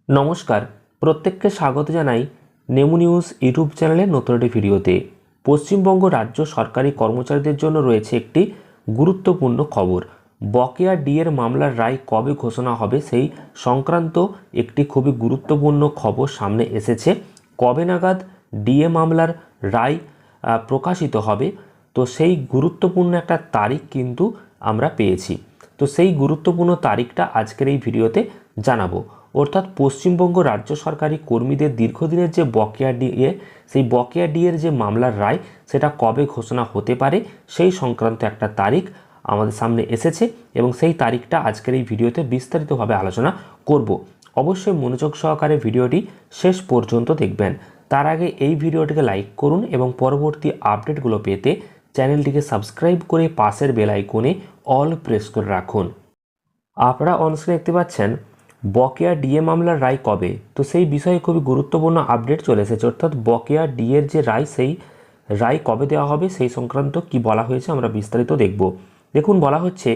নমস্কার, প্রত্যেককে স্বাগত জানাই নেমু নিউজ ইউটিউব চ্যানেলের নতুন একটি ভিডিওতে। পশ্চিমবঙ্গ রাজ্য সরকারি কর্মচারীদের জন্য রয়েছে একটি গুরুত্বপূর্ণ খবর। বকেয়া ডিএর মামলার রায় কবে ঘোষণা হবে সেই সংক্রান্ত একটি খুবই গুরুত্বপূর্ণ খবর সামনে এসেছে। কবে নাগাদ ডিএ মামলার রায় প্রকাশিত হবে, তো সেই গুরুত্বপূর্ণ একটা তারিখ কিন্তু আমরা পেয়েছি। তো সেই গুরুত্বপূর্ণ তারিখটা আজকের এই ভিডিওতে জানাবো। অর্থাৎ পশ্চিমবঙ্গ রাজ্য সরকারি কর্মীদের দীর্ঘদিনের যে বকেয়া ডিএ, সেই বকেয়া ডিএর যে মামলার রায় সেটা কবে ঘোষণা হতে পারে সেই সংক্রান্ত একটা তারিখ আমাদের সামনে এসেছে এবং সেই তারিখটা আজকের এই ভিডিওতে বিস্তারিতভাবে আলোচনা করব। অবশ্যই মনোযোগ সহকারে ভিডিওটি শেষ পর্যন্ত দেখবেন। তার আগে এই ভিডিওটিকে লাইক করুন এবং পরবর্তী আপডেটগুলো পেতে চ্যানেলটিকে সাবস্ক্রাইব করে পাশের বেল আইকনে অল প্রেস করে রাখুন। আপনারা অনস্ক্রিনে দেখতে পাচ্ছেন বকেয়া ডিএ মামলার রায় কবে, তো সেই বিষয়ে খুবই গুরুত্বপূর্ণ আপডেট চলে এসেছে। অর্থাৎ বকেয়া ডিএর যে রায়, সেই রায় কবে দেওয়া হবে সেই সংক্রান্ত কি বলা হয়েছে আমরা বিস্তারিত দেখব। দেখুন, বলা হচ্ছে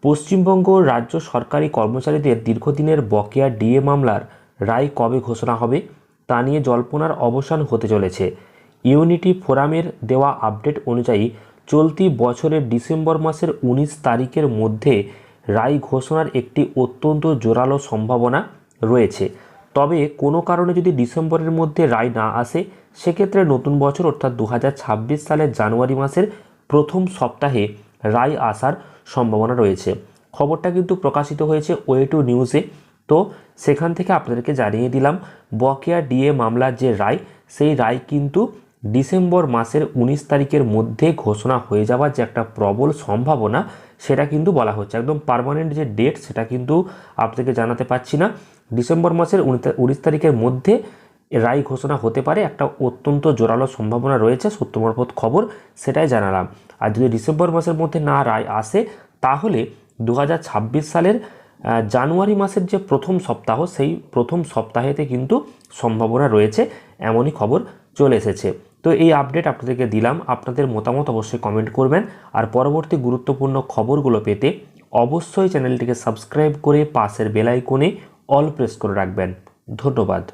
পশ্চিমবঙ্গ রাজ্য সরকারি কর্মচারীদের দীর্ঘদিনের বকেয়া ডিএ মামলার রায় কবে ঘোষণা হবে তা নিয়ে জল্পনার অবসান হতে চলেছে। ইউনিটি ফোরামের দেওয়া আপডেট অনুযায়ী চলতি বছরের ডিসেম্বর মাসের 19 তারিখের মধ্যে রায় ঘোষণার একটি অত্যন্ত জোরালো সম্ভাবনা রয়েছে। তবে কোনো কারণে যদি ডিসেম্বরের মধ্যে রায় না আসে, সেক্ষেত্রে নতুন বছর অর্থাৎ 2026 সালের জানুয়ারি মাসের প্রথম সপ্তাহে রায় আসার সম্ভাবনা রয়েছে। খবরটা কিন্তু প্রকাশিত হয়েছে ওয়ে2 নিউজে। তো সেখান থেকে আপনাদেরকে জানিয়ে দিলাম, বকেয়া ডিএ মামলার যে রায়, সেই রায় কিন্তু ডিসেম্বর মাসের 19 তারিখের মধ্যে ঘোষণা হয়ে যাওয়ার যে একটা প্রবল সম্ভাবনা, সেটা কিন্তু বলা হচ্ছে। একদম পার্মানেন্ট যে ডেট সেটা কিন্তু আপনাদেরকে জানাতে পারছি না। ডিসেম্বর মাসের 19 তারিখের মধ্যে রায় ঘোষণা হতে পারে, একটা অত্যন্ত জোরালো সম্ভাবনা রয়েছে, সূত্র মারফত খবর, সেটাই জানালাম। আর যদি ডিসেম্বর মাসের মধ্যে না রায় আসে, তাহলে 2026 সালের জানুয়ারি মাসের যে প্রথম সপ্তাহ, সেই প্রথম সপ্তাহেতে কিন্তু সম্ভাবনা রয়েছে, এমনই খবর চলে এসেছে। তো এই আপডেট আপনাদেরকে দিলাম। আপনাদের মতামত অবশ্যই কমেন্ট করবেন। আর পরবর্তী গুরুত্বপূর্ণ খবরগুলো পেতে অবশ্যই চ্যানেলটিকে সাবস্ক্রাইব করে পাশের বেল আইকনে অল প্রেস করে রাখবেন। ধন্যবাদ।